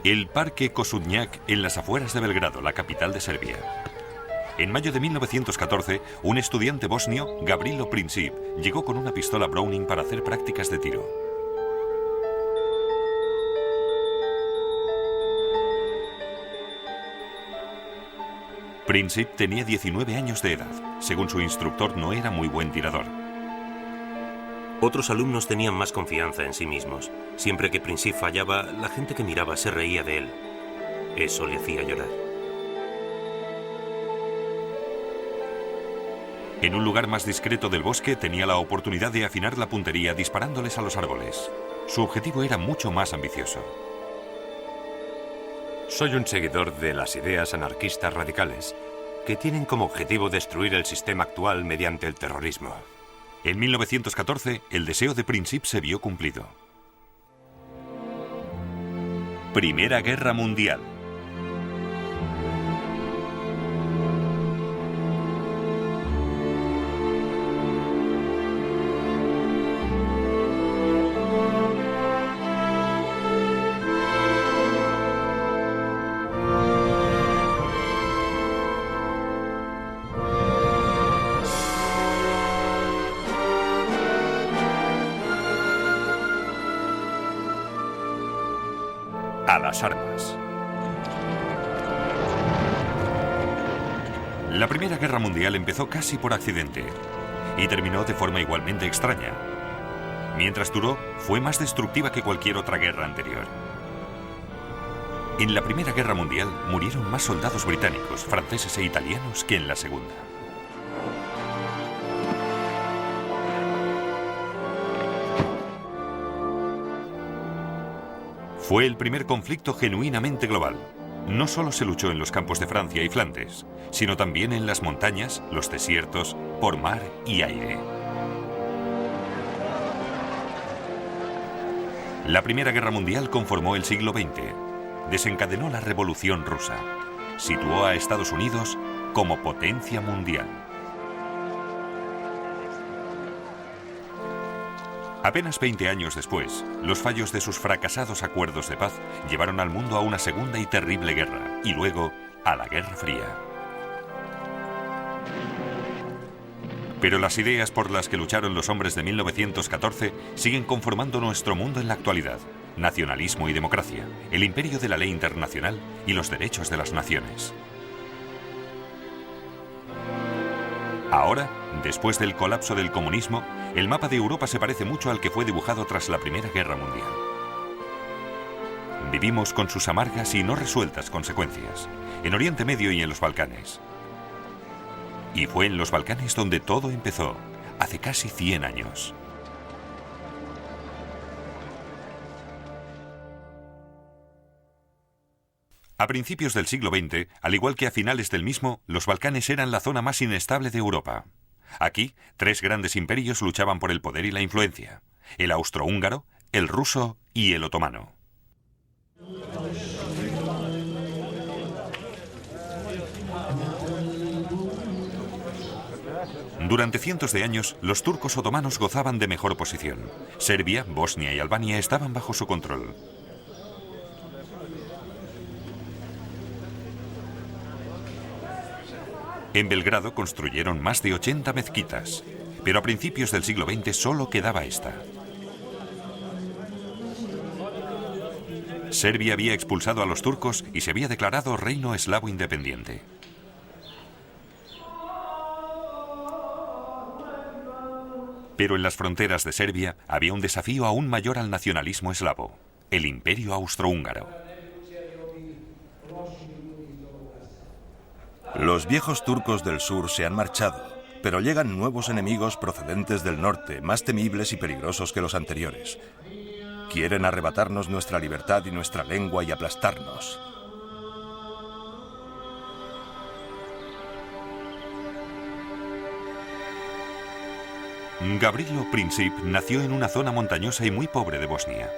El Parque Kosudnjak en las afueras de Belgrado, la capital de Serbia. En mayo de 1914, un estudiante bosnio, Gavrilo Princip, llegó con una pistola Browning para hacer prácticas de tiro. Princip tenía 19 años de edad. Según su instructor, no era muy buen tirador. Otros alumnos tenían más confianza en sí mismos. Siempre que Princip fallaba, la gente que miraba se reía de él. Eso le hacía llorar. En un lugar más discreto del bosque tenía la oportunidad de afinar la puntería disparándoles a los árboles. Su objetivo era mucho más ambicioso. Soy un seguidor de las ideas anarquistas radicales, que tienen como objetivo destruir el sistema actual mediante el terrorismo. En 1914, el deseo de Princip se vio cumplido. Primera Guerra Mundial. A las armas. La Primera Guerra Mundial empezó casi por accidente y terminó de forma igualmente extraña. Mientras duró, fue más destructiva que cualquier otra guerra anterior. En la Primera Guerra Mundial murieron más soldados británicos, franceses e italianos que en la Segunda. Fue el primer conflicto genuinamente global. No solo se luchó en los campos de Francia y Flandes, sino también en las montañas, los desiertos, por mar y aire. La Primera Guerra Mundial conformó el siglo XX. Desencadenó la Revolución Rusa. Situó a Estados Unidos como potencia mundial. Apenas 20 años después, los fallos de sus fracasados acuerdos de paz llevaron al mundo a una segunda y terrible guerra, y luego a la Guerra Fría. Pero las ideas por las que lucharon los hombres de 1914 siguen conformando nuestro mundo en la actualidad. Nacionalismo y democracia, el imperio de la ley internacional y los derechos de las naciones. Ahora, después del colapso del comunismo, el mapa de Europa se parece mucho al que fue dibujado tras la Primera Guerra Mundial. Vivimos con sus amargas y no resueltas consecuencias, en Oriente Medio y en los Balcanes. Y fue en los Balcanes donde todo empezó, hace casi 100 años. A principios del siglo XX, al igual que a finales del mismo, los Balcanes eran la zona más inestable de Europa. Aquí, 3 grandes imperios luchaban por el poder y la influencia: el austrohúngaro, el ruso y el otomano. Durante cientos de años, los turcos otomanos gozaban de mejor posición. Serbia, Bosnia y Albania estaban bajo su control. En Belgrado construyeron más de 80 mezquitas, pero a principios del siglo XX solo quedaba esta. Serbia había expulsado a los turcos y se había declarado reino eslavo independiente. Pero en las fronteras de Serbia había un desafío aún mayor al nacionalismo eslavo: el imperio austrohúngaro. Los viejos turcos del sur se han marchado, pero llegan nuevos enemigos procedentes del norte, más temibles y peligrosos que los anteriores. Quieren arrebatarnos nuestra libertad y nuestra lengua y aplastarnos. Gavrilo Princip nació en una zona montañosa y muy pobre de Bosnia.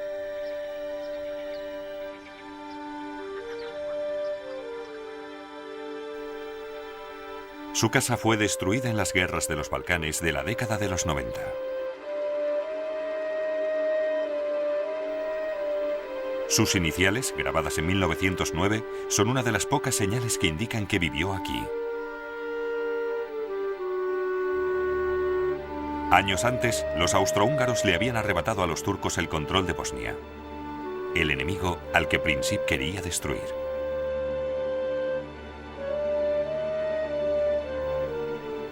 Su casa fue destruida en las guerras de los Balcanes de la década de los 90. Sus iniciales, grabadas en 1909, son una de las pocas señales que indican que vivió aquí. Años antes, los austrohúngaros le habían arrebatado a los turcos el control de Bosnia, el enemigo al que Princip quería destruir.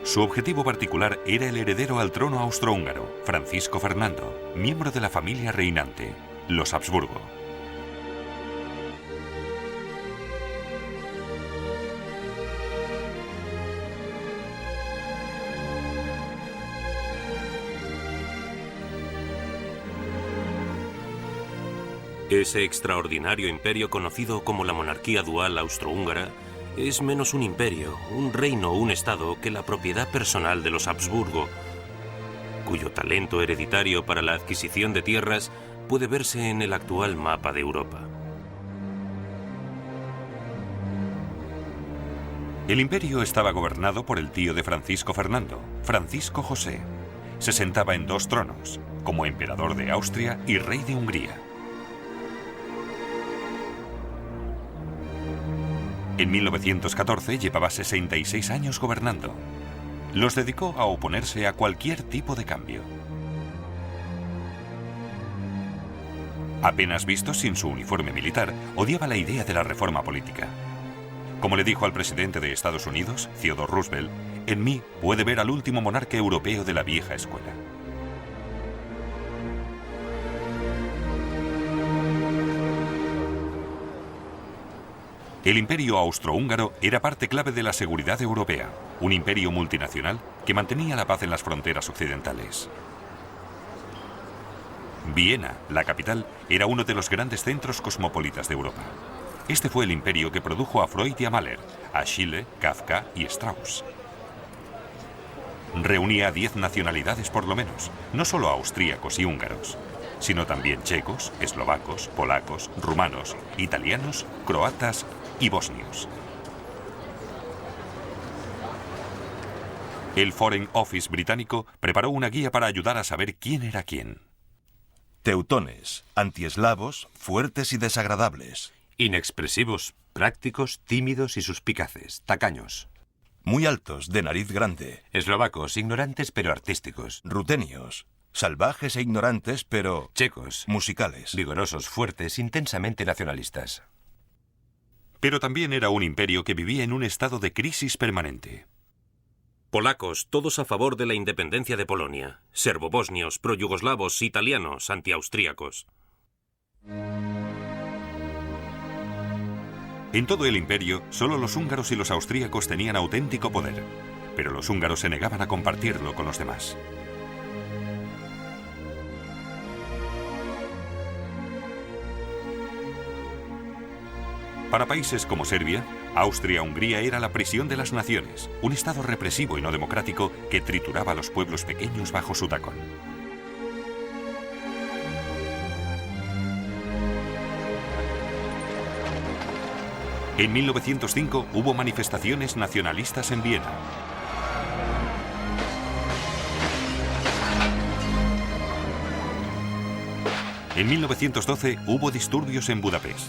Su objetivo particular era el heredero al trono austrohúngaro, Francisco Fernando, miembro de la familia reinante, los Habsburgo. Ese extraordinario imperio conocido como la monarquía dual austrohúngara es menos un imperio, un reino o un estado que la propiedad personal de los Habsburgo, cuyo talento hereditario para la adquisición de tierras puede verse en el actual mapa de Europa. El imperio estaba gobernado por el tío de Francisco Fernando, Francisco José. Se sentaba en 2 tronos, como emperador de Austria y rey de Hungría. En 1914 llevaba 66 años gobernando. Los dedicó a oponerse a cualquier tipo de cambio. Apenas visto sin su uniforme militar, odiaba la idea de la reforma política. Como le dijo al presidente de Estados Unidos, Theodore Roosevelt, en mí puede ver al último monarca europeo de la vieja escuela. El imperio austrohúngaro era parte clave de la seguridad europea, un imperio multinacional que mantenía la paz en las fronteras occidentales. Viena, la capital, era uno de los grandes centros cosmopolitas de Europa. Este fue el imperio que produjo a Freud y a Mahler, a Schiele, Kafka y Strauss. Reunía a 10 nacionalidades por lo menos, no solo austríacos y húngaros, sino también checos, eslovacos, polacos, rumanos, italianos, croatas y bosnios. El Foreign Office británico preparó una guía para ayudar a saber quién era quién. Teutones, antieslavos, fuertes y desagradables. Inexpresivos, prácticos, tímidos y suspicaces, tacaños. Muy altos, de nariz grande. Eslovacos, ignorantes pero artísticos. Rutenios, salvajes e ignorantes pero... Checos, musicales. vigorosos, fuertes, intensamente nacionalistas. Pero también era un imperio que vivía en un estado de crisis permanente. Polacos, todos a favor de la independencia de Polonia. Serbobosnios, pro-yugoslavos, italianos, antiaustríacos. En todo el imperio, solo los húngaros y los austríacos tenían auténtico poder, pero los húngaros se negaban a compartirlo con los demás. Para países como Serbia, Austria-Hungría era la prisión de las naciones, un estado represivo y no democrático que trituraba a los pueblos pequeños bajo su tacón. En 1905 hubo manifestaciones nacionalistas en Viena. En 1912 hubo disturbios en Budapest.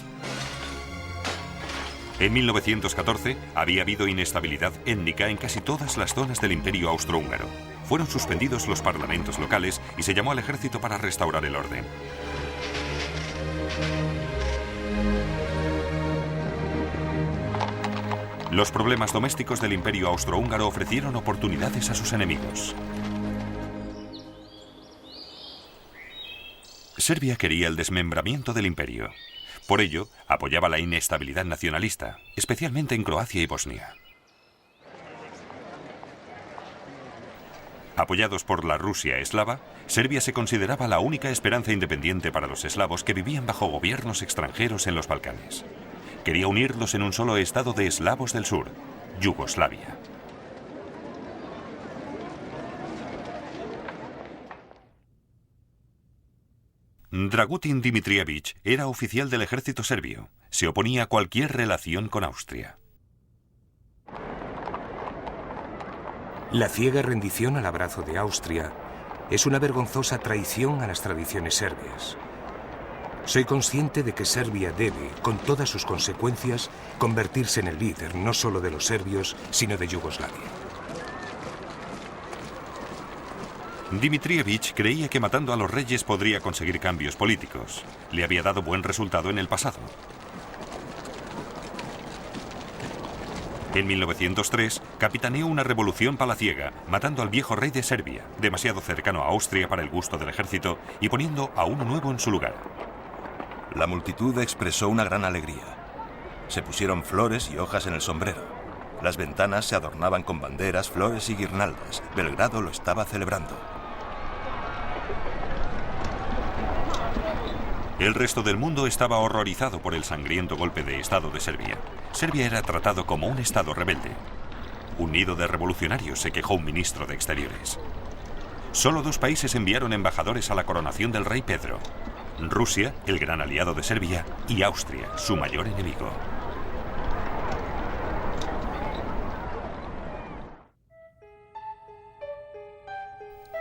En 1914 había habido inestabilidad étnica en casi todas las zonas del Imperio Austrohúngaro. Fueron suspendidos los parlamentos locales y se llamó al ejército para restaurar el orden. Los problemas domésticos del Imperio Austrohúngaro ofrecieron oportunidades a sus enemigos. Serbia quería el desmembramiento del imperio. Por ello, apoyaba la inestabilidad nacionalista, especialmente en Croacia y Bosnia. Apoyados por la Rusia eslava, Serbia se consideraba la única esperanza independiente para los eslavos que vivían bajo gobiernos extranjeros en los Balcanes. Quería unirlos en un solo estado de eslavos del sur, Yugoslavia. Dragutin Dmitrievich era oficial del ejército serbio. Se oponía a cualquier relación con Austria. La ciega rendición al abrazo de Austria es una vergonzosa traición a las tradiciones serbias. Soy consciente de que Serbia debe, con todas sus consecuencias, convertirse en el líder no solo de los serbios, sino de Yugoslavia. Dmitrievich creía que matando a los reyes podría conseguir cambios políticos. Le había dado buen resultado en el pasado. En 1903, capitaneó una revolución palaciega, matando al viejo rey de Serbia, demasiado cercano a Austria para el gusto del ejército, y poniendo a uno nuevo en su lugar. La multitud expresó una gran alegría. Se pusieron flores y hojas en el sombrero. Las ventanas se adornaban con banderas, flores y guirnaldas. Belgrado lo estaba celebrando. El resto del mundo estaba horrorizado por el sangriento golpe de Estado de Serbia. Serbia era tratado como un Estado rebelde. Un nido de revolucionarios, se quejó un ministro de Exteriores. Solo 2 países enviaron embajadores a la coronación del rey Pedro: Rusia, el gran aliado de Serbia, y Austria, su mayor enemigo.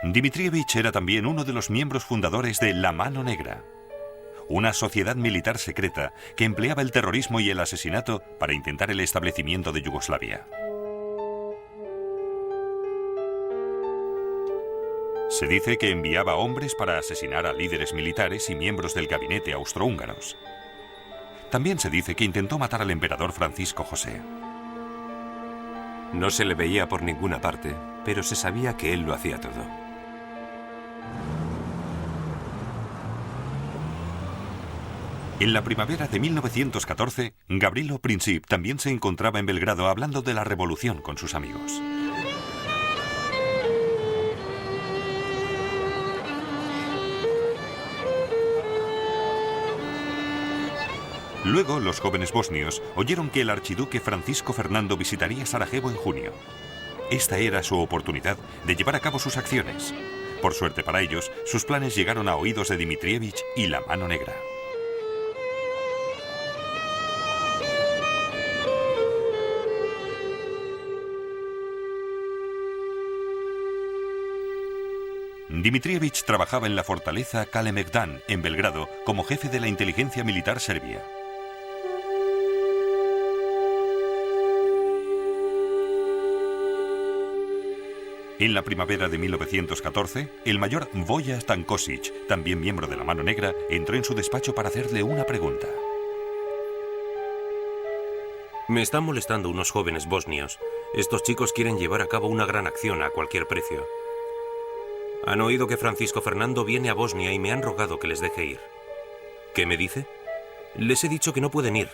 Dmitrievich era también uno de los miembros fundadores de La Mano Negra, una sociedad militar secreta que empleaba el terrorismo y el asesinato para intentar el establecimiento de Yugoslavia. Se dice que enviaba hombres para asesinar a líderes militares y miembros del gabinete austrohúngaros. También se dice que intentó matar al emperador Francisco José. No se le veía por ninguna parte, pero se sabía que él lo hacía todo. En la primavera de 1914, Gavrilo Princip también se encontraba en Belgrado hablando de la revolución con sus amigos. Luego, los jóvenes bosnios oyeron que el archiduque Francisco Fernando visitaría Sarajevo en junio. Esta era su oportunidad de llevar a cabo sus acciones. Por suerte para ellos, sus planes llegaron a oídos de Dmitrievich y La Mano Negra. Dmitrievich trabajaba en la fortaleza Kalemegdan, en Belgrado, como jefe de la inteligencia militar serbia. En la primavera de 1914, el mayor Voja Stankosic, también miembro de La Mano Negra, entró en su despacho para hacerle una pregunta. Me están molestando unos jóvenes bosnios. Estos chicos quieren llevar a cabo una gran acción a cualquier precio. Han oído que Francisco Fernando viene a Bosnia y me han rogado que les deje ir. ¿Qué me dice? Les he dicho que no pueden ir,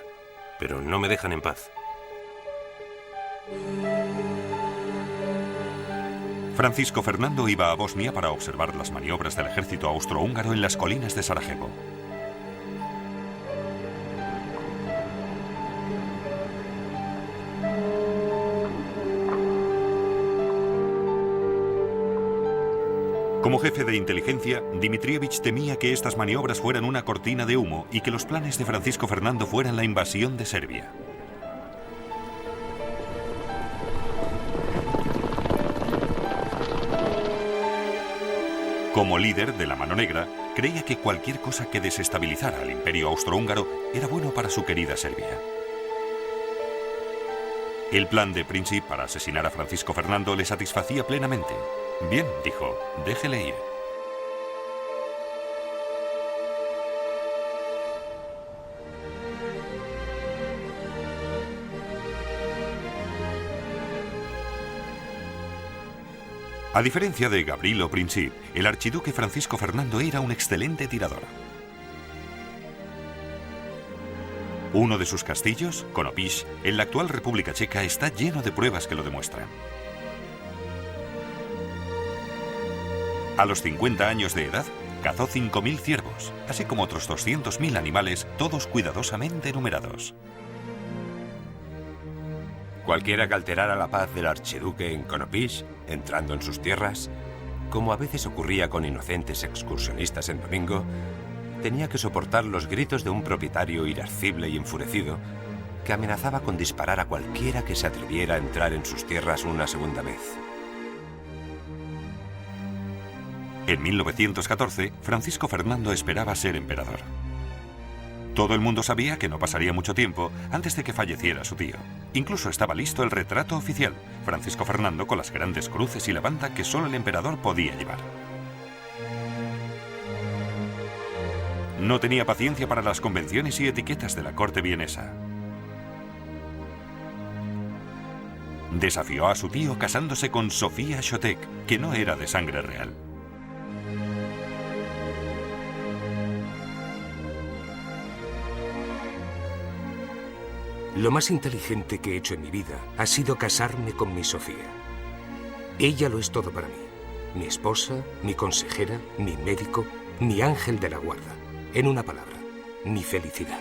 pero no me dejan en paz. Francisco Fernando iba a Bosnia para observar las maniobras del ejército austrohúngaro en las colinas de Sarajevo. Como jefe de inteligencia, Dmitrievich temía que estas maniobras fueran una cortina de humo y que los planes de Francisco Fernando fueran la invasión de Serbia. Como líder de La Mano Negra, creía que cualquier cosa que desestabilizara al imperio austrohúngaro era bueno para su querida Serbia. El plan de Princip para asesinar a Francisco Fernando le satisfacía plenamente. Bien, dijo, déjele ir. A diferencia de Gavrilo Princip, el archiduque Francisco Fernando era un excelente tirador. Uno de sus castillos, Konopíš, en la actual República Checa, está lleno de pruebas que lo demuestran. A los 50 años de edad, cazó 5.000 ciervos, así como otros 200.000 animales, todos cuidadosamente numerados. Cualquiera que alterara la paz del archiduque en Konopíš, entrando en sus tierras, como a veces ocurría con inocentes excursionistas en domingo, tenía que soportar los gritos de un propietario irascible y enfurecido que amenazaba con disparar a cualquiera que se atreviera a entrar en sus tierras una segunda vez. En 1914, Francisco Fernando esperaba ser emperador. Todo el mundo sabía que no pasaría mucho tiempo antes de que falleciera su tío. Incluso estaba listo el retrato oficial, Francisco Fernando con las grandes cruces y la banda que solo el emperador podía llevar. No tenía paciencia para las convenciones y etiquetas de la corte vienesa. Desafió a su tío casándose con Sofía Chotek, que no era de sangre real. Lo más inteligente que he hecho en mi vida ha sido casarme con mi Sofía. Ella lo es todo para mí. Mi esposa, mi consejera, mi médico, mi ángel de la guarda. En una palabra, mi felicidad.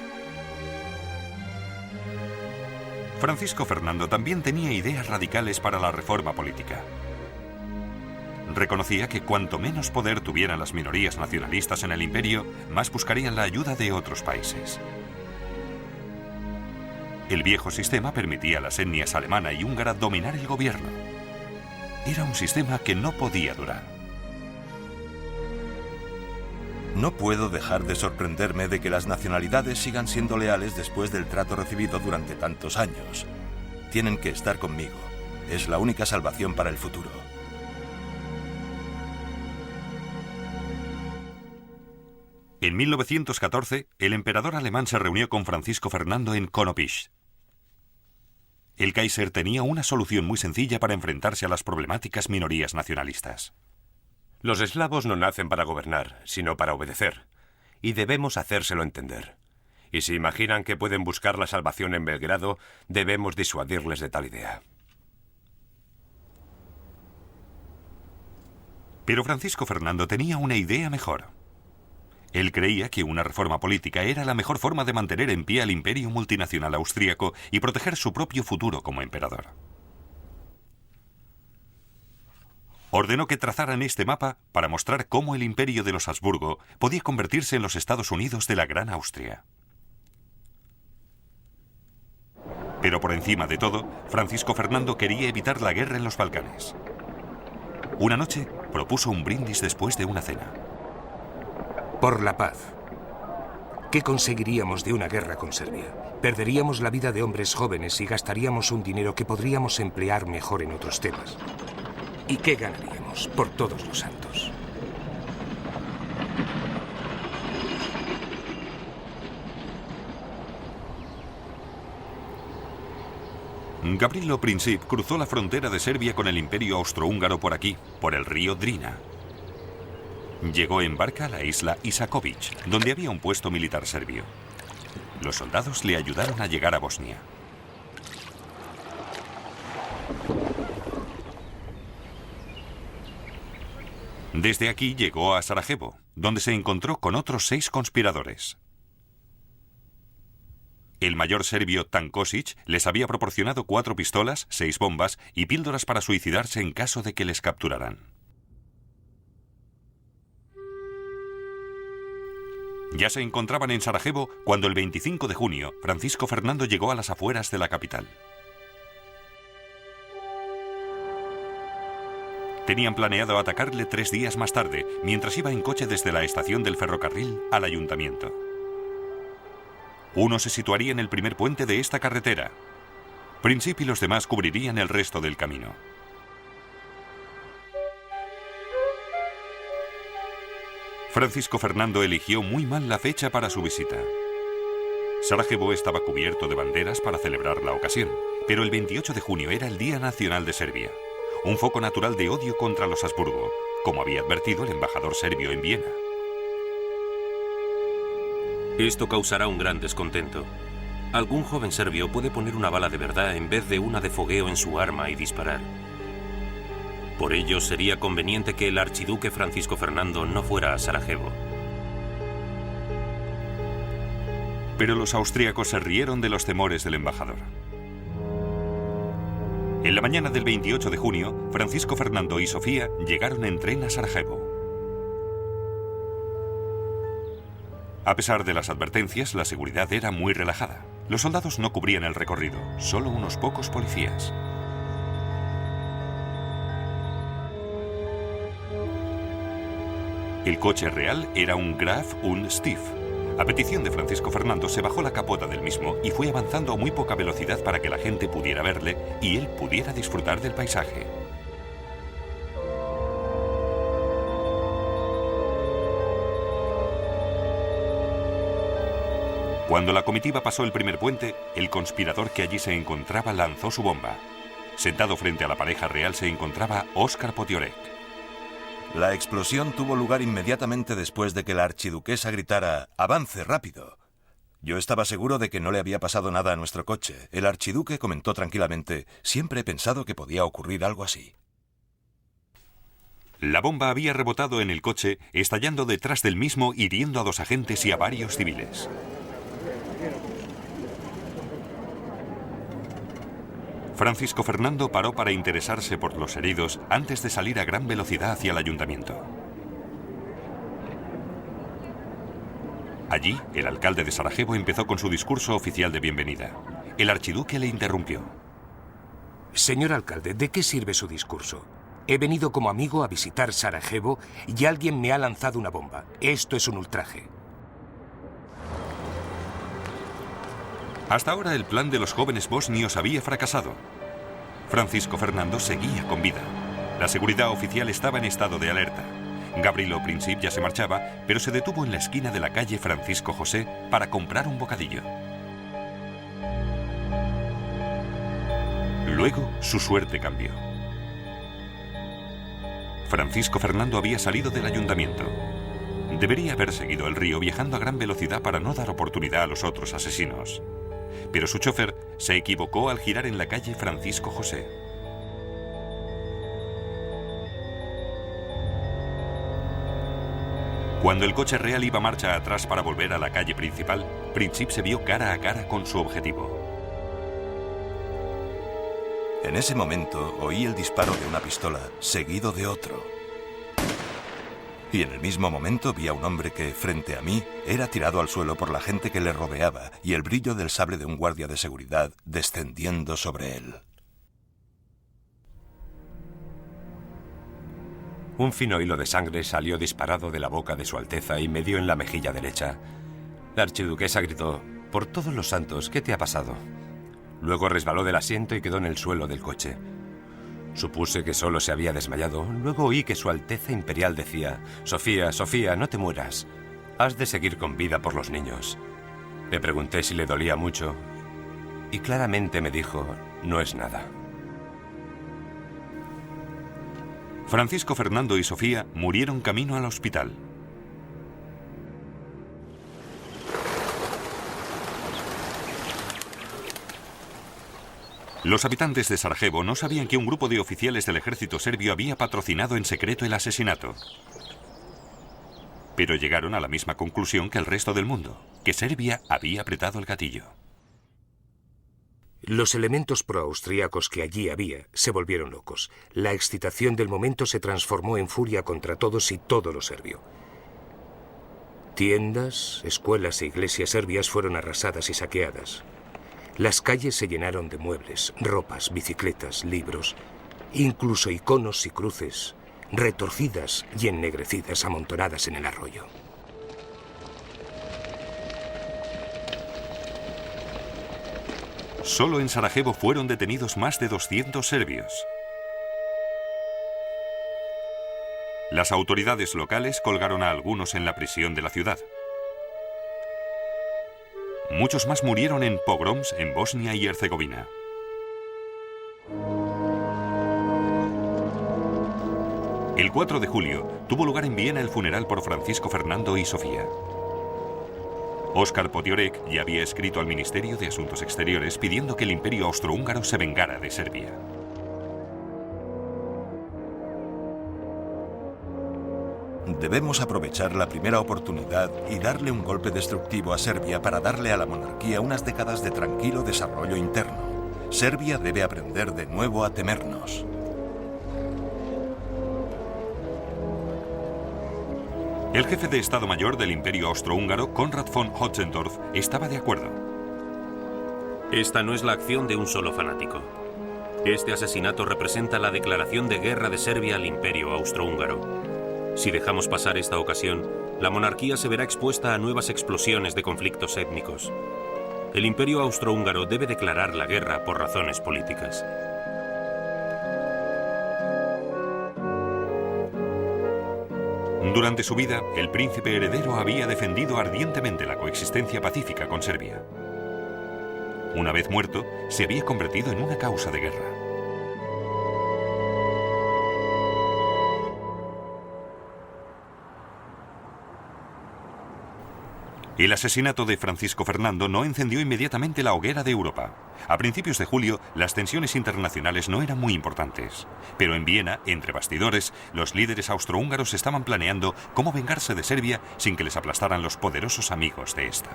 Francisco Fernando también tenía ideas radicales para la reforma política. Reconocía que cuanto menos poder tuvieran las minorías nacionalistas en el imperio, más buscarían la ayuda de otros países. El viejo sistema permitía a las etnias alemana y húngara dominar el gobierno. Era un sistema que no podía durar. No puedo dejar de sorprenderme de que las nacionalidades sigan siendo leales después del trato recibido durante tantos años. Tienen que estar conmigo. Es la única salvación para el futuro. En 1914, el emperador alemán se reunió con Francisco Fernando en Konopisch. El Kaiser tenía una solución muy sencilla para enfrentarse a las problemáticas minorías nacionalistas. Los eslavos no nacen para gobernar, sino para obedecer. Y debemos hacérselo entender. Y si imaginan que pueden buscar la salvación en Belgrado, debemos disuadirles de tal idea. Pero Francisco Fernando tenía una idea mejor. Él creía que una reforma política era la mejor forma de mantener en pie al imperio multinacional austríaco y proteger su propio futuro como emperador. Ordenó que trazaran este mapa para mostrar cómo el imperio de los Habsburgo podía convertirse en los Estados Unidos de la Gran Austria. Pero por encima de todo, Francisco Fernando quería evitar la guerra en los Balcanes. Una noche propuso un brindis después de una cena. Por la paz. ¿Qué conseguiríamos de una guerra con Serbia? Perderíamos la vida de hombres jóvenes y gastaríamos un dinero que podríamos emplear mejor en otros temas. ¿Y qué ganaríamos? Por todos los santos. Gavrilo Princip cruzó la frontera de Serbia con el imperio austrohúngaro por aquí, por el río Drina. Llegó en barca a la isla Isakovic, donde había un puesto militar serbio. Los soldados le ayudaron a llegar a Bosnia. Desde aquí llegó a Sarajevo, donde se encontró con otros 6 conspiradores. El mayor serbio Tankosic les había proporcionado 4 pistolas, 6 bombas y píldoras para suicidarse en caso de que les capturaran. Ya se encontraban en Sarajevo cuando el 25 de junio Francisco Fernando llegó a las afueras de la capital. Tenían planeado atacarle 3 días más tarde, mientras iba en coche desde la estación del ferrocarril al ayuntamiento. Uno se situaría en el primer puente de esta carretera. Princip y los demás cubrirían el resto del camino. Francisco Fernando eligió muy mal la fecha para su visita. Sarajevo estaba cubierto de banderas para celebrar la ocasión, pero el 28 de junio era el Día Nacional de Serbia, un foco natural de odio contra los Habsburgo, como había advertido el embajador serbio en Viena. Esto causará un gran descontento. Algún joven serbio puede poner una bala de verdad en vez de una de fogueo en su arma y disparar. Por ello, sería conveniente que el archiduque Francisco Fernando no fuera a Sarajevo. Pero los austríacos se rieron de los temores del embajador. En la mañana del 28 de junio, Francisco Fernando y Sofía llegaron en tren a Sarajevo. A pesar de las advertencias, la seguridad era muy relajada. Los soldados no cubrían el recorrido, solo unos pocos policías. El coche real era un Graf und Stief, A petición de Francisco Fernando se bajó la capota del mismo y fue avanzando a muy poca velocidad para que la gente pudiera verle y él pudiera disfrutar del paisaje. Cuando la comitiva pasó el primer puente, el conspirador que allí se encontraba lanzó su bomba. Sentado frente a la pareja real se encontraba Óscar Potiorek. La explosión tuvo lugar inmediatamente después de que la archiduquesa gritara «¡Avance, rápido!». Yo estaba seguro de que no le había pasado nada a nuestro coche. El archiduque comentó tranquilamente «Siempre he pensado que podía ocurrir algo así». La bomba había rebotado en el coche, estallando detrás del mismo, hiriendo a 2 agentes y a varios civiles. Francisco Fernando paró para interesarse por los heridos antes de salir a gran velocidad hacia el ayuntamiento. Allí, el alcalde de Sarajevo empezó con su discurso oficial de bienvenida. El archiduque le interrumpió. Señor alcalde, ¿de qué sirve su discurso? He venido como amigo a visitar Sarajevo y alguien me ha lanzado una bomba. Esto es un ultraje. Hasta ahora el plan de los jóvenes bosnios había fracasado. Francisco Fernando seguía con vida. La seguridad oficial estaba en estado de alerta. Gavrilo Princip ya se marchaba, pero se detuvo en la esquina de la calle Francisco José para comprar un bocadillo. Luego, su suerte cambió. Francisco Fernando había salido del ayuntamiento. Debería haber seguido el río viajando a gran velocidad para no dar oportunidad a los otros asesinos. Pero su chofer se equivocó al girar en la calle Francisco José. Cuando el coche real iba marcha atrás para volver a la calle principal, Princip se vio cara a cara con su objetivo. En ese momento oí el disparo de una pistola, seguido de otro. Y en el mismo momento vi a un hombre que, frente a mí, era tirado al suelo por la gente que le rodeaba y el brillo del sable de un guardia de seguridad descendiendo sobre él. Un fino hilo de sangre salió disparado de la boca de Su Alteza y me dio en la mejilla derecha. La archiduquesa gritó: «Por todos los santos, ¿qué te ha pasado?». Luego resbaló del asiento y quedó en el suelo del coche. Supuse que solo se había desmayado. Luego oí que Su Alteza Imperial decía: «Sofía, Sofía, no te mueras. Has de seguir con vida por los niños». Le pregunté si le dolía mucho y claramente me dijo: «No es nada». Francisco Fernando y Sofía murieron camino al hospital. Los habitantes de Sarajevo no sabían que un grupo de oficiales del ejército serbio había patrocinado en secreto el asesinato. Pero llegaron a la misma conclusión que el resto del mundo, que Serbia había apretado el gatillo. Los elementos proaustríacos que allí había se volvieron locos. La excitación del momento se transformó en furia contra todos y todo lo serbio. Tiendas, escuelas e iglesias serbias fueron arrasadas y saqueadas. Las calles se llenaron de muebles, ropas, bicicletas, libros, incluso iconos y cruces, retorcidas y ennegrecidas amontonadas en el arroyo. Solo en Sarajevo fueron detenidos más de 200 serbios. Las autoridades locales colgaron a algunos en la prisión de la ciudad. Muchos más murieron en pogroms en Bosnia y Herzegovina. El 4 de julio tuvo lugar en Viena el funeral por Francisco Fernando y Sofía. Óscar Potiorek ya había escrito al Ministerio de Asuntos Exteriores pidiendo que el Imperio Austrohúngaro se vengara de Serbia. Debemos aprovechar la primera oportunidad y darle un golpe destructivo a Serbia para darle a la monarquía unas décadas de tranquilo desarrollo interno. Serbia debe aprender de nuevo a temernos. El jefe de Estado Mayor del Imperio Austrohúngaro, Konrad von Hotzendorf, estaba de acuerdo. Esta no es la acción de un solo fanático. Este asesinato representa la declaración de guerra de Serbia al Imperio Austrohúngaro. Si dejamos pasar esta ocasión, la monarquía se verá expuesta a nuevas explosiones de conflictos étnicos. El Imperio Austrohúngaro debe declarar la guerra por razones políticas. Durante su vida, el príncipe heredero había defendido ardientemente la coexistencia pacífica con Serbia. Una vez muerto, se había convertido en una causa de guerra. El asesinato de Francisco Fernando no encendió inmediatamente la hoguera de Europa. A principios de julio, las tensiones internacionales no eran muy importantes. Pero en Viena, entre bastidores, los líderes austrohúngaros estaban planeando cómo vengarse de Serbia sin que les aplastaran los poderosos amigos de esta.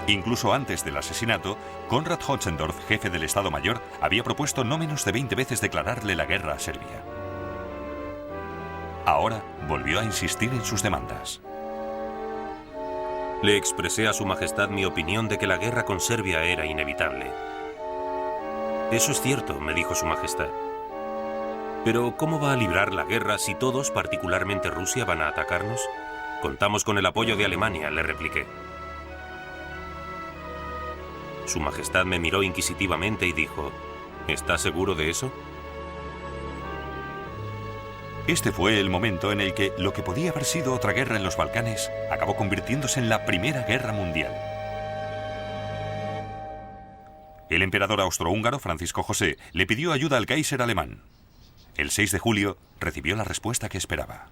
Incluso antes del asesinato, Konrad Hotzendorf, jefe del Estado Mayor, había propuesto no menos de 20 veces declararle la guerra a Serbia. Ahora volvió a insistir en sus demandas. Le expresé a Su Majestad mi opinión de que la guerra con Serbia era inevitable. Eso es cierto, me dijo Su Majestad. Pero ¿cómo va a librar la guerra si todos, particularmente Rusia, van a atacarnos? Contamos con el apoyo de Alemania, le repliqué. Su Majestad me miró inquisitivamente y dijo, ¿está seguro de eso? Este fue el momento en el que lo que podía haber sido otra guerra en los Balcanes acabó convirtiéndose en la Primera Guerra Mundial. El emperador austrohúngaro, Francisco José, le pidió ayuda al Kaiser alemán. El 6 de julio recibió la respuesta que esperaba.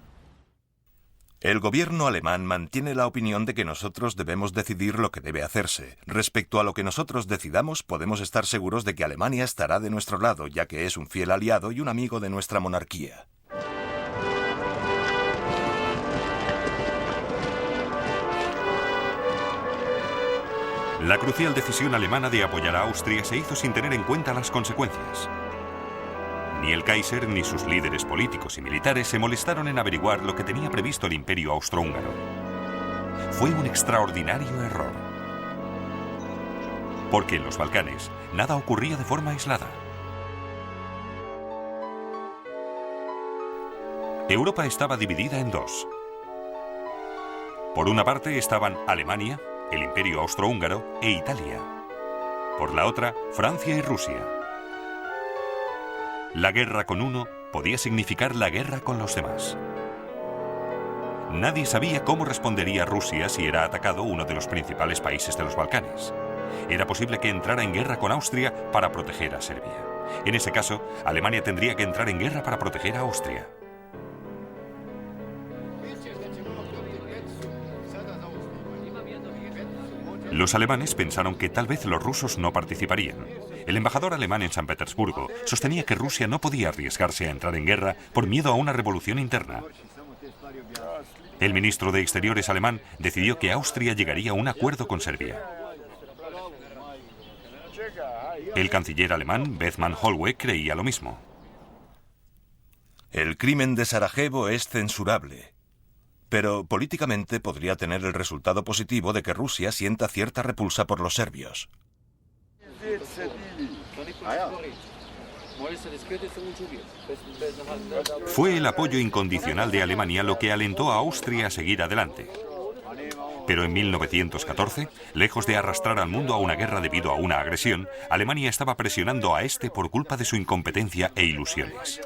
El gobierno alemán mantiene la opinión de que nosotros debemos decidir lo que debe hacerse. Respecto a lo que nosotros decidamos, podemos estar seguros de que Alemania estará de nuestro lado, ya que es un fiel aliado y un amigo de nuestra monarquía. La crucial decisión alemana de apoyar a Austria se hizo sin tener en cuenta las consecuencias. Ni el Kaiser ni sus líderes políticos y militares se molestaron en averiguar lo que tenía previsto el Imperio Austrohúngaro. Fue un extraordinario error. Porque en los Balcanes nada ocurría de forma aislada. Europa estaba dividida en dos. Por una parte estaban Alemania, el Imperio Austrohúngaro e Italia. Por la otra, Francia y Rusia. La guerra con uno podía significar la guerra con los demás. Nadie sabía cómo respondería Rusia si era atacado uno de los principales países de los Balcanes. Era posible que entrara en guerra con Austria para proteger a Serbia. En ese caso, Alemania tendría que entrar en guerra para proteger a Austria. Los alemanes pensaron que tal vez los rusos no participarían. El embajador alemán en San Petersburgo sostenía que Rusia no podía arriesgarse a entrar en guerra por miedo a una revolución interna. El ministro de Exteriores alemán decidió que Austria llegaría a un acuerdo con Serbia. El canciller alemán, Bethmann Hollweg, creía lo mismo. El crimen de Sarajevo es censurable, pero políticamente podría tener el resultado positivo de que Rusia sienta cierta repulsa por los serbios. Fue el apoyo incondicional de Alemania lo que alentó a Austria a seguir adelante. Pero en 1914, lejos de arrastrar al mundo a una guerra debido a una agresión, Alemania estaba presionando a este por culpa de su incompetencia e ilusiones.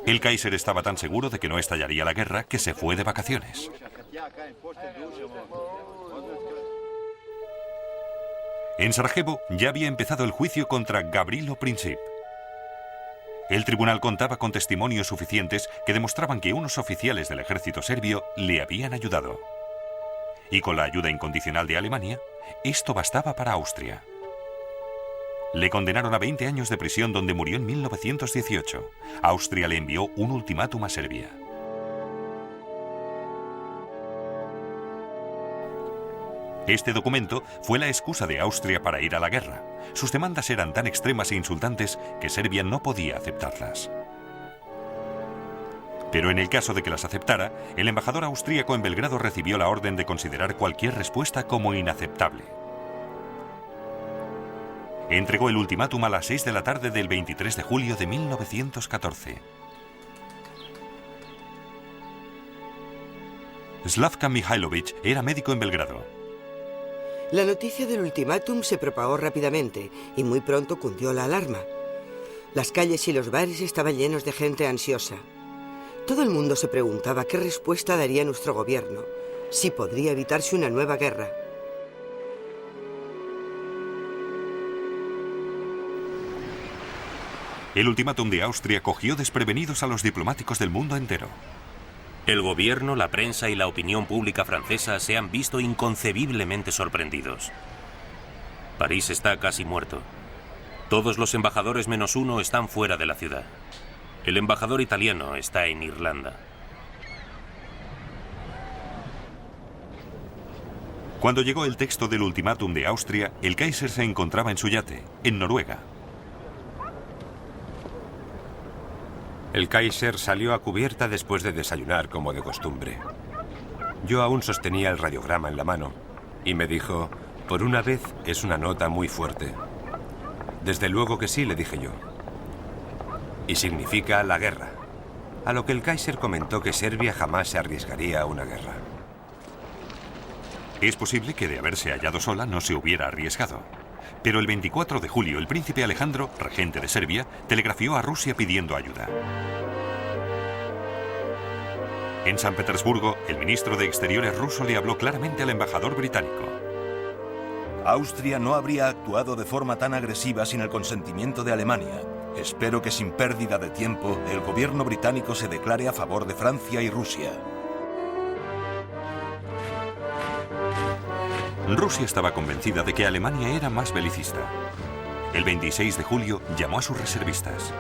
El Kaiser estaba tan seguro de que no estallaría la guerra que se fue de vacaciones. En Sarajevo ya había empezado el juicio contra Gavrilo Princip. El tribunal contaba con testimonios suficientes que demostraban que unos oficiales del ejército serbio le habían ayudado. Y con la ayuda incondicional de Alemania, esto bastaba para Austria. Le condenaron a 20 años de prisión donde murió en 1918. Austria le envió un ultimátum a Serbia. Este documento fue la excusa de Austria para ir a la guerra. Sus demandas eran tan extremas e insultantes que Serbia no podía aceptarlas. Pero en el caso de que las aceptara, el embajador austríaco en Belgrado recibió la orden de considerar cualquier respuesta como inaceptable. Entregó el ultimátum a las 6 de la tarde del 23 de julio de 1914. Slavka Mihailovich era médico en Belgrado. La noticia del ultimátum se propagó rápidamente y muy pronto cundió la alarma. Las calles y los bares estaban llenos de gente ansiosa. Todo el mundo se preguntaba qué respuesta daría nuestro gobierno, si podría evitarse una nueva guerra. El ultimátum de Austria cogió desprevenidos a los diplomáticos del mundo entero. El gobierno, la prensa y la opinión pública francesa se han visto inconcebiblemente sorprendidos. París está casi muerto. Todos los embajadores menos uno están fuera de la ciudad. El embajador italiano está en Irlanda. Cuando llegó el texto del ultimátum de Austria, el Kaiser se encontraba en su yate, en Noruega. El Kaiser salió a cubierta después de desayunar como de costumbre. Yo aún sostenía el radiograma en la mano y me dijo, por una vez es una nota muy fuerte. Desde luego que sí, le dije yo. Y significa la guerra. A lo que el Kaiser comentó que Serbia jamás se arriesgaría a una guerra. Es posible que de haberse hallado sola no se hubiera arriesgado. Pero el 24 de julio el príncipe Alejandro, regente de Serbia, telegrafió a Rusia pidiendo ayuda. En San Petersburgo, el ministro de Exteriores ruso le habló claramente al embajador británico. Austria no habría actuado de forma tan agresiva sin el consentimiento de Alemania. Espero que sin pérdida de tiempo el gobierno británico se declare a favor de Francia y Rusia. Rusia estaba convencida de que Alemania era más belicista. El 26 de julio llamó a sus reservistas.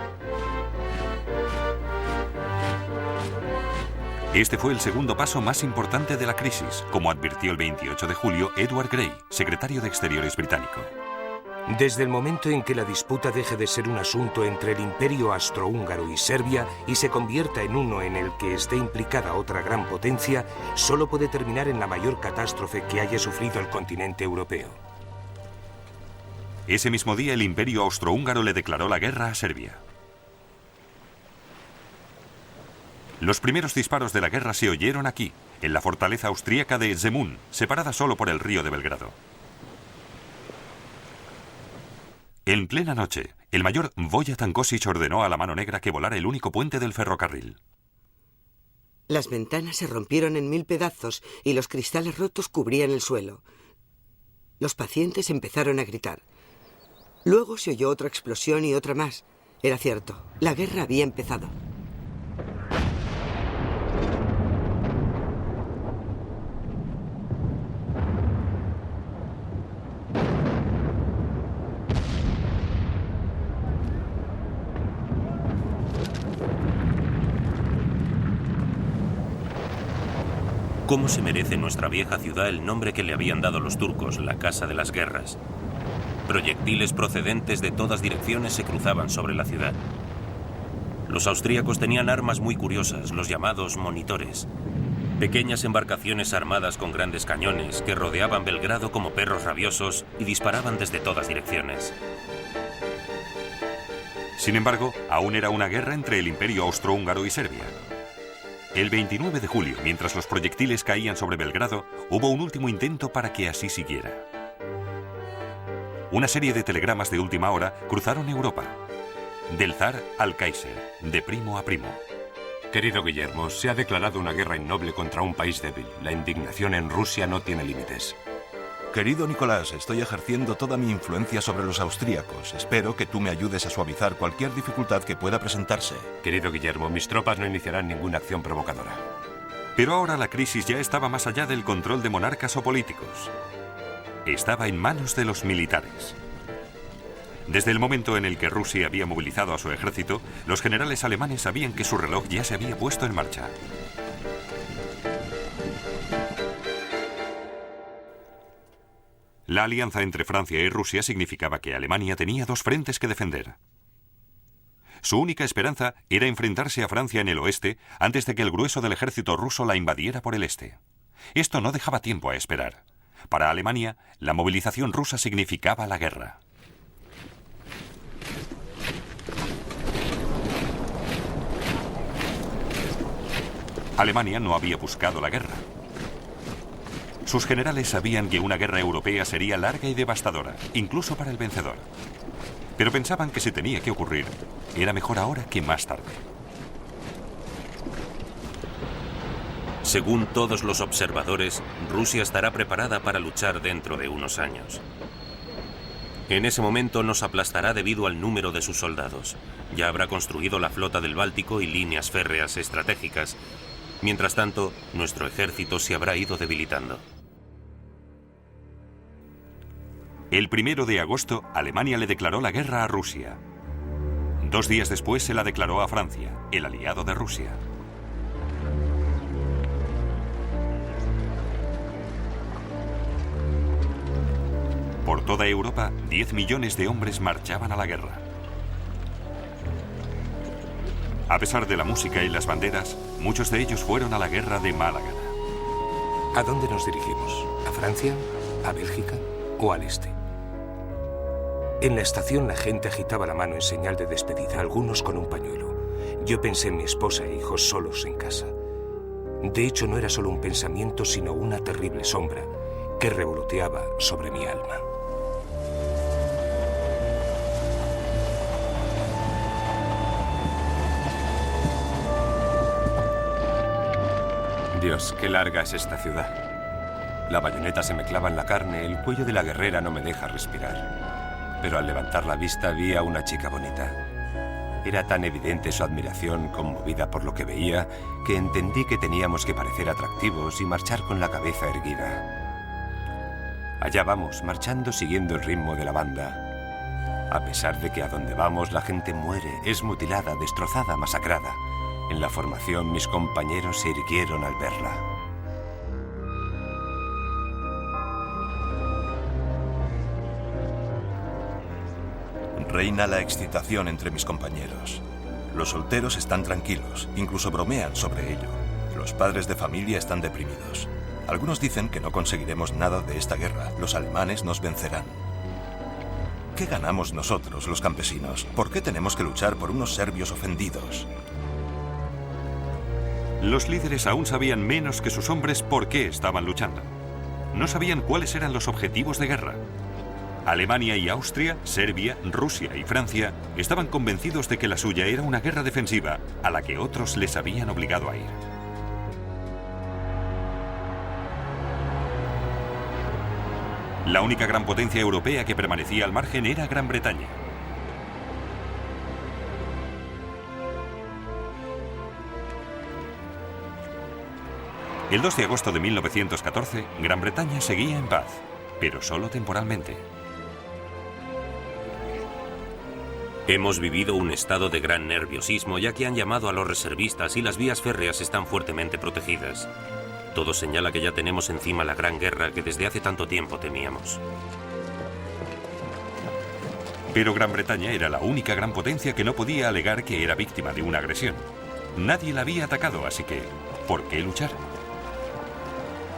Este fue el segundo paso más importante de la crisis, como advirtió el 28 de julio Edward Grey, secretario de Exteriores británico. Desde el momento en que la disputa deje de ser un asunto entre el Imperio Austrohúngaro y Serbia y se convierta en uno en el que esté implicada otra gran potencia, solo puede terminar en la mayor catástrofe que haya sufrido el continente europeo. Ese mismo día el Imperio Austrohúngaro le declaró la guerra a Serbia. Los primeros disparos de la guerra se oyeron aquí, en la fortaleza austríaca de Zemun, separada solo por el río de Belgrado. En plena noche, el mayor Wojciech Tankosich ordenó a la Mano Negra que volara el único puente del ferrocarril. Las ventanas se rompieron en 1000 pedazos y los cristales rotos cubrían el suelo. Los pacientes empezaron a gritar. Luego se oyó otra explosión y otra más. Era cierto, la guerra había empezado. ¿Cómo se merece nuestra vieja ciudad el nombre que le habían dado los turcos, la Casa de las Guerras? Proyectiles procedentes de todas direcciones se cruzaban sobre la ciudad. Los austríacos tenían armas muy curiosas, los llamados monitores. Pequeñas embarcaciones armadas con grandes cañones que rodeaban Belgrado como perros rabiosos y disparaban desde todas direcciones. Sin embargo, aún era una guerra entre el Imperio Austrohúngaro y Serbia. El 29 de julio, mientras los proyectiles caían sobre Belgrado, hubo un último intento para que así siguiera. Una serie de telegramas de última hora cruzaron Europa. Del zar al Kaiser, de primo a primo. Querido Guillermo, se ha declarado una guerra innoble contra un país débil. La indignación en Rusia no tiene límites. Querido Nicolás, estoy ejerciendo toda mi influencia sobre los austríacos. Espero que tú me ayudes a suavizar cualquier dificultad que pueda presentarse. Querido Guillermo, mis tropas no iniciarán ninguna acción provocadora. Pero ahora la crisis ya estaba más allá del control de monarcas o políticos. Estaba en manos de los militares. Desde el momento en el que Rusia había movilizado a su ejército, los generales alemanes sabían que su reloj ya se había puesto en marcha. La alianza entre Francia y Rusia significaba que Alemania tenía dos frentes que defender. Su única esperanza era enfrentarse a Francia en el oeste antes de que el grueso del ejército ruso la invadiera por el este. Esto no dejaba tiempo a esperar. Para Alemania, la movilización rusa significaba la guerra. Alemania no había buscado la guerra. Sus generales sabían que una guerra europea sería larga y devastadora, incluso para el vencedor. Pero pensaban que si tenía que ocurrir, era mejor ahora que más tarde. Según todos los observadores, Rusia estará preparada para luchar dentro de unos años. En ese momento nos aplastará debido al número de sus soldados. Ya habrá construido la flota del Báltico y líneas férreas estratégicas. Mientras tanto, nuestro ejército se habrá ido debilitando. El 1 de agosto, Alemania le declaró la guerra a Rusia. 2 días después se la declaró a Francia, el aliado de Rusia. Por toda Europa, 10 millones de hombres marchaban a la guerra. A pesar de la música y las banderas, muchos de ellos fueron a la guerra de mala gana. ¿A dónde nos dirigimos? ¿A Francia? ¿A Bélgica? ¿O al este? En la estación la gente agitaba la mano en señal de despedida, algunos con un pañuelo. Yo pensé en mi esposa e hijos solos en casa. De hecho, no era solo un pensamiento, sino una terrible sombra que revoloteaba sobre mi alma. Dios, qué larga es esta ciudad. La bayoneta se me clava en la carne, el cuello de la guerrera no me deja respirar. Pero al levantar la vista vi a una chica bonita. Era tan evidente su admiración, conmovida por lo que veía, que entendí que teníamos que parecer atractivos y marchar con la cabeza erguida. Allá vamos, marchando siguiendo el ritmo de la banda. A pesar de que a donde vamos la gente muere, es mutilada, destrozada, masacrada. En la formación mis compañeros se irguieron al verla. Reina la excitación entre mis compañeros. Los solteros están tranquilos, incluso bromean sobre ello. Los padres de familia están deprimidos. Algunos dicen que no conseguiremos nada de esta guerra. Los alemanes nos vencerán. ¿Qué ganamos nosotros, los campesinos? ¿Por qué tenemos que luchar por unos serbios ofendidos? Los líderes aún sabían menos que sus hombres por qué estaban luchando. No sabían cuáles eran los objetivos de guerra. Alemania y Austria, Serbia, Rusia y Francia estaban convencidos de que la suya era una guerra defensiva a la que otros les habían obligado a ir. La única gran potencia europea que permanecía al margen era Gran Bretaña. El 2 de agosto de 1914, Gran Bretaña seguía en paz, pero solo temporalmente. Hemos vivido un estado de gran nerviosismo, ya que han llamado a los reservistas y las vías férreas están fuertemente protegidas. Todo señala que ya tenemos encima la gran guerra que desde hace tanto tiempo temíamos. Pero Gran Bretaña era la única gran potencia que no podía alegar que era víctima de una agresión. Nadie la había atacado, así que ¿por qué luchar?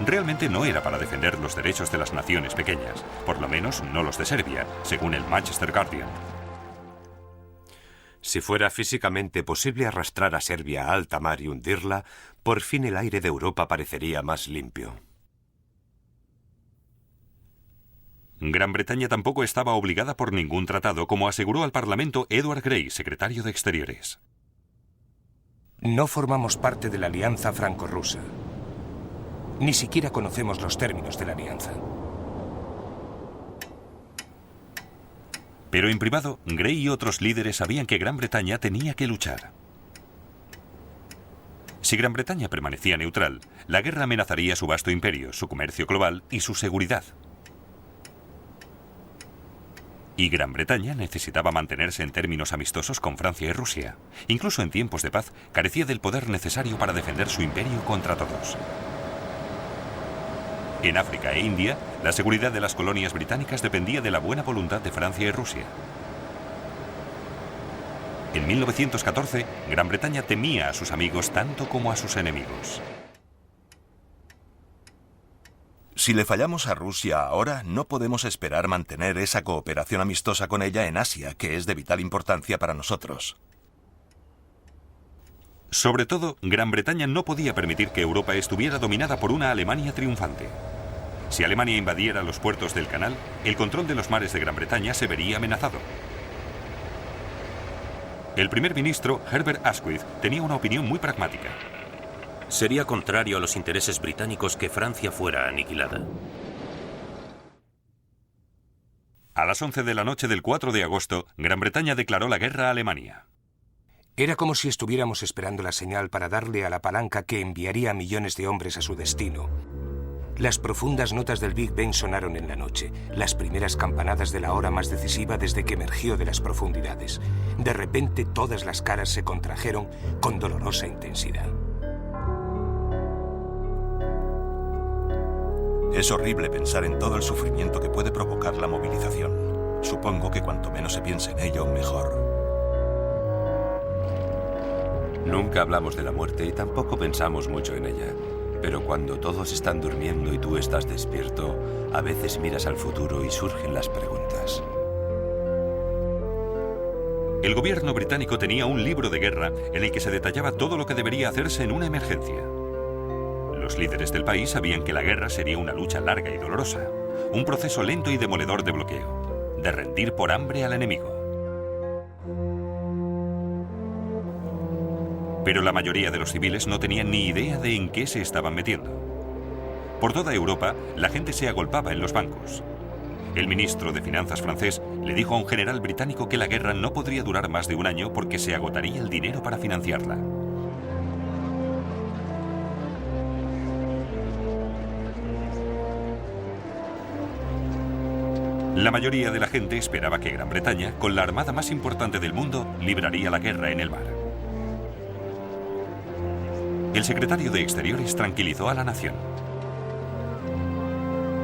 Realmente no era para defender los derechos de las naciones pequeñas, por lo menos no los de Serbia, según el Manchester Guardian. Si fuera físicamente posible arrastrar a Serbia a alta mar y hundirla, por fin el aire de Europa parecería más limpio. Gran Bretaña tampoco estaba obligada por ningún tratado, como aseguró al Parlamento Edward Grey, secretario de Exteriores. No formamos parte de la alianza franco-rusa. Ni siquiera conocemos los términos de la alianza. Pero en privado, Grey y otros líderes sabían que Gran Bretaña tenía que luchar. Si Gran Bretaña permanecía neutral, la guerra amenazaría su vasto imperio, su comercio global y su seguridad. Y Gran Bretaña necesitaba mantenerse en términos amistosos con Francia y Rusia. Incluso en tiempos de paz, carecía del poder necesario para defender su imperio contra todos. En África e India, la seguridad de las colonias británicas dependía de la buena voluntad de Francia y Rusia. En 1914, Gran Bretaña temía a sus amigos tanto como a sus enemigos. Si le fallamos a Rusia ahora, no podemos esperar mantener esa cooperación amistosa con ella en Asia, que es de vital importancia para nosotros. Sobre todo, Gran Bretaña no podía permitir que Europa estuviera dominada por una Alemania triunfante. Si Alemania invadiera los puertos del canal, el control de los mares de Gran Bretaña se vería amenazado. El primer ministro, Herbert Asquith, tenía una opinión muy pragmática. Sería contrario a los intereses británicos que Francia fuera aniquilada. A las 11 de la noche del 4 de agosto, Gran Bretaña declaró la guerra a Alemania. Era como si estuviéramos esperando la señal para darle a la palanca que enviaría a millones de hombres a su destino. Las profundas notas del Big Ben sonaron en la noche, las primeras campanadas de la hora más decisiva desde que emergió de las profundidades. De repente todas las caras se contrajeron con dolorosa intensidad. Es horrible pensar en todo el sufrimiento que puede provocar la movilización. Supongo que cuanto menos se piense en ello, mejor. Nunca hablamos de la muerte y tampoco pensamos mucho en ella. Pero cuando todos están durmiendo y tú estás despierto, a veces miras al futuro y surgen las preguntas. El gobierno británico tenía un libro de guerra en el que se detallaba todo lo que debería hacerse en una emergencia. Los líderes del país sabían que la guerra sería una lucha larga y dolorosa, un proceso lento y demoledor de bloqueo, de rendir por hambre al enemigo. Pero la mayoría de los civiles no tenían ni idea de en qué se estaban metiendo. Por toda Europa, la gente se agolpaba en los bancos. El ministro de Finanzas francés le dijo a un general británico que la guerra no podría durar más de un año porque se agotaría el dinero para financiarla. La mayoría de la gente esperaba que Gran Bretaña, con la armada más importante del mundo, libraría la guerra en el mar. El secretario de Exteriores tranquilizó a la nación.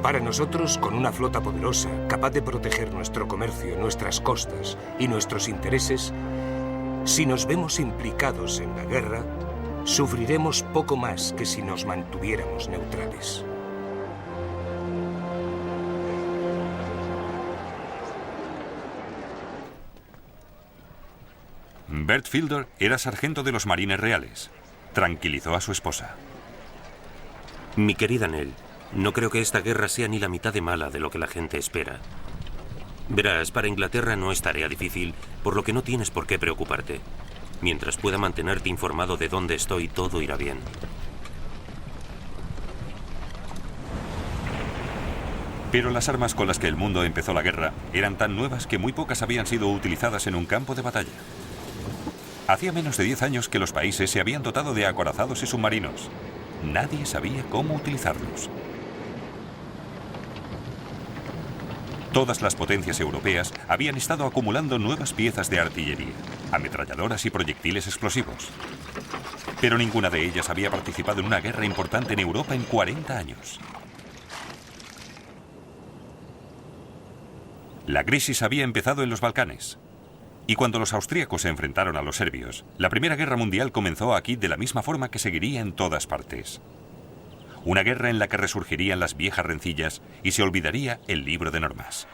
Para nosotros, con una flota poderosa, capaz de proteger nuestro comercio, nuestras costas y nuestros intereses, si nos vemos implicados en la guerra, sufriremos poco más que si nos mantuviéramos neutrales. Bert Fielder era sargento de los Marines Reales. Tranquilizó a su esposa. Mi querida Nell, no creo que esta guerra sea ni la mitad de mala de lo que la gente espera. Verás, para Inglaterra no es tarea difícil, por lo que no tienes por qué preocuparte. Mientras pueda mantenerte informado de dónde estoy, todo irá bien. Pero las armas con las que el mundo empezó la guerra eran tan nuevas que muy pocas habían sido utilizadas en un campo de batalla. Hacía menos de 10 años que los países se habían dotado de acorazados y submarinos. Nadie sabía cómo utilizarlos. Todas las potencias europeas habían estado acumulando nuevas piezas de artillería, ametralladoras y proyectiles explosivos. Pero ninguna de ellas había participado en una guerra importante en Europa en 40 años. La crisis había empezado en los Balcanes. Y cuando los austríacos se enfrentaron a los serbios, la Primera Guerra Mundial comenzó aquí de la misma forma que seguiría en todas partes. Una guerra en la que resurgirían las viejas rencillas y se olvidaría el libro de normas.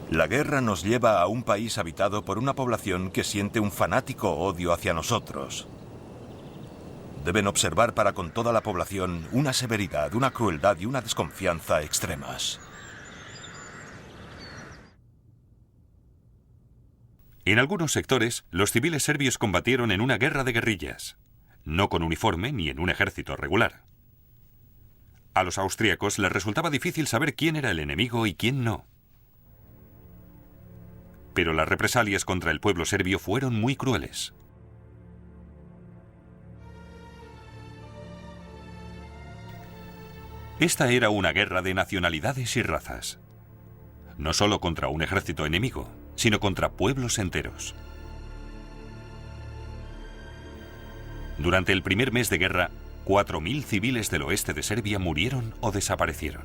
La guerra nos lleva a un país habitado por una población que siente un fanático odio hacia nosotros. Deben observar para con toda la población una severidad, una crueldad y una desconfianza extremas. En algunos sectores, los civiles serbios combatieron en una guerra de guerrillas, no con uniforme ni en un ejército regular. A los austríacos les resultaba difícil saber quién era el enemigo y quién no. Pero las represalias contra el pueblo serbio fueron muy crueles. Esta era una guerra de nacionalidades y razas. No solo contra un ejército enemigo, sino contra pueblos enteros. Durante el primer mes de guerra, 4.000 civiles del oeste de Serbia murieron o desaparecieron.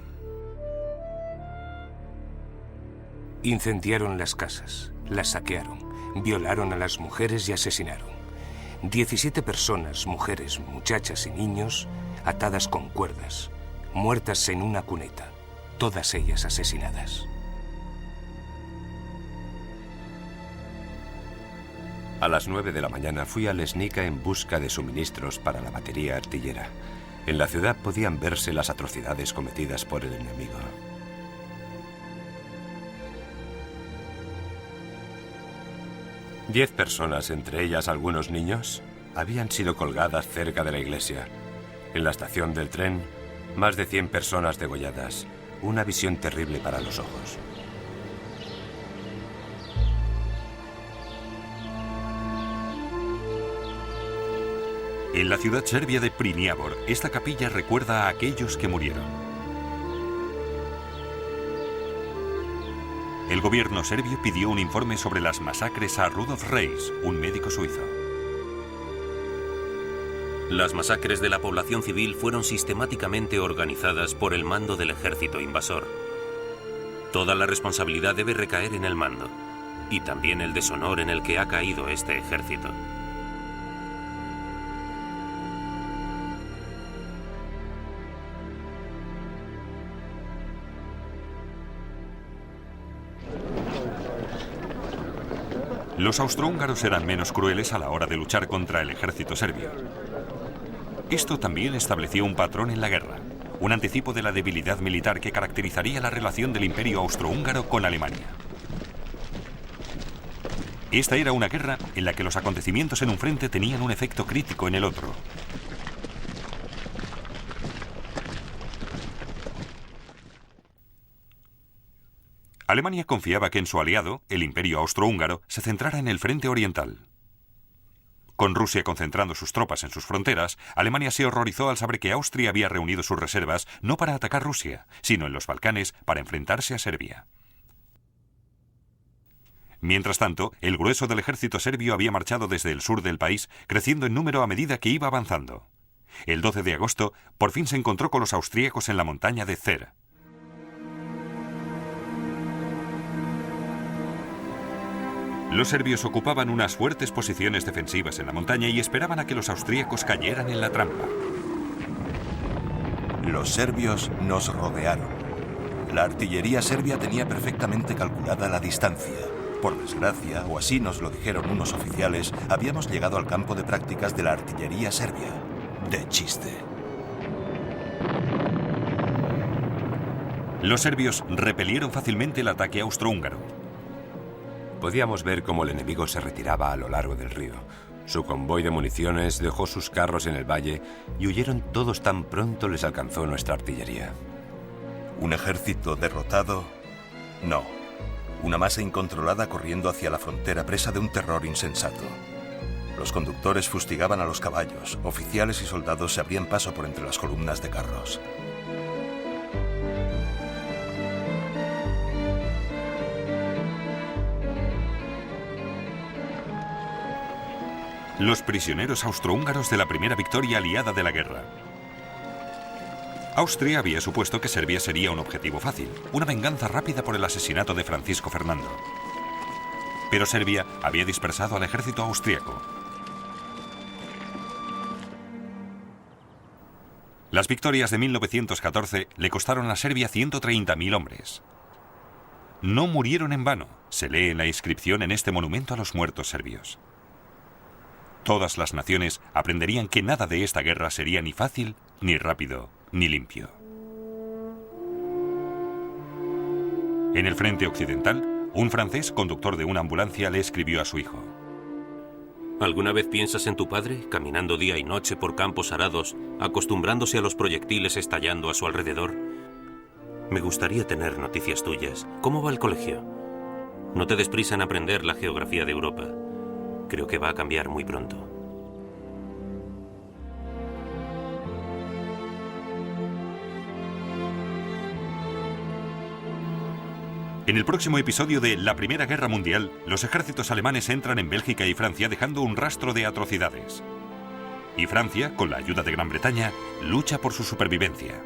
Incendiaron las casas, las saquearon, violaron a las mujeres y asesinaron. 17 personas, mujeres, muchachas y niños, atadas con cuerdas, muertas en una cuneta, todas ellas asesinadas. A las 9 de la mañana fui a Lesnica en busca de suministros para la batería artillera. En la ciudad podían verse las atrocidades cometidas por el enemigo. Diez personas, entre ellas algunos niños, habían sido colgadas cerca de la iglesia. En la estación del tren, más de 100 personas degolladas. Una visión terrible para los ojos. En la ciudad serbia de Priniavor, esta capilla recuerda a aquellos que murieron. El gobierno serbio pidió un informe sobre las masacres a Rudolf Reis, un médico suizo. Las masacres de la población civil fueron sistemáticamente organizadas por el mando del ejército invasor. Toda la responsabilidad debe recaer en el mando, y también el deshonor en el que ha caído este ejército. Los austrohúngaros eran menos crueles a la hora de luchar contra el ejército serbio. Esto también estableció un patrón en la guerra, un anticipo de la debilidad militar que caracterizaría la relación del Imperio austrohúngaro con Alemania. Esta era una guerra en la que los acontecimientos en un frente tenían un efecto crítico en el otro. Alemania confiaba que en su aliado, el Imperio austrohúngaro, se centrara en el frente oriental. Con Rusia concentrando sus tropas en sus fronteras, Alemania se horrorizó al saber que Austria había reunido sus reservas no para atacar Rusia, sino en los Balcanes para enfrentarse a Serbia. Mientras tanto, el grueso del ejército serbio había marchado desde el sur del país, creciendo en número a medida que iba avanzando. El 12 de agosto, por fin se encontró con los austríacos en la montaña de Cer. Los serbios ocupaban unas fuertes posiciones defensivas en la montaña y esperaban a que los austríacos cayeran en la trampa. Los serbios nos rodearon. La artillería serbia tenía perfectamente calculada la distancia. Por desgracia, o así nos lo dijeron unos oficiales, habíamos llegado al campo de prácticas de la artillería serbia. De chiste. Los serbios repelieron fácilmente el ataque austrohúngaro. Podíamos ver cómo el enemigo se retiraba a lo largo del río. Su convoy de municiones dejó sus carros en el valle y huyeron todos tan pronto les alcanzó nuestra artillería. ¿Un ejército derrotado? No. Una masa incontrolada corriendo hacia la frontera presa de un terror insensato. Los conductores fustigaban a los caballos, oficiales y soldados se abrían paso por entre las columnas de carros. Los prisioneros austrohúngaros de la primera victoria aliada de la guerra. Austria había supuesto que Serbia sería un objetivo fácil, una venganza rápida por el asesinato de Francisco Fernando. Pero Serbia había dispersado al ejército austriaco. Las victorias de 1914 le costaron a Serbia 130.000 hombres. No murieron en vano, se lee en la inscripción en este monumento a los muertos serbios. Todas las naciones aprenderían que nada de esta guerra sería ni fácil, ni rápido, ni limpio. En el frente occidental, un francés, conductor de una ambulancia, le escribió a su hijo: ¿Alguna vez piensas en tu padre, caminando día y noche por campos arados, acostumbrándose a los proyectiles estallando a su alrededor? Me gustaría tener noticias tuyas. ¿Cómo va el colegio? No te des prisa en aprender la geografía de Europa. Creo que va a cambiar muy pronto. En el próximo episodio de La Primera Guerra Mundial, los ejércitos alemanes entran en Bélgica y Francia dejando un rastro de atrocidades. Y Francia, con la ayuda de Gran Bretaña, lucha por su supervivencia.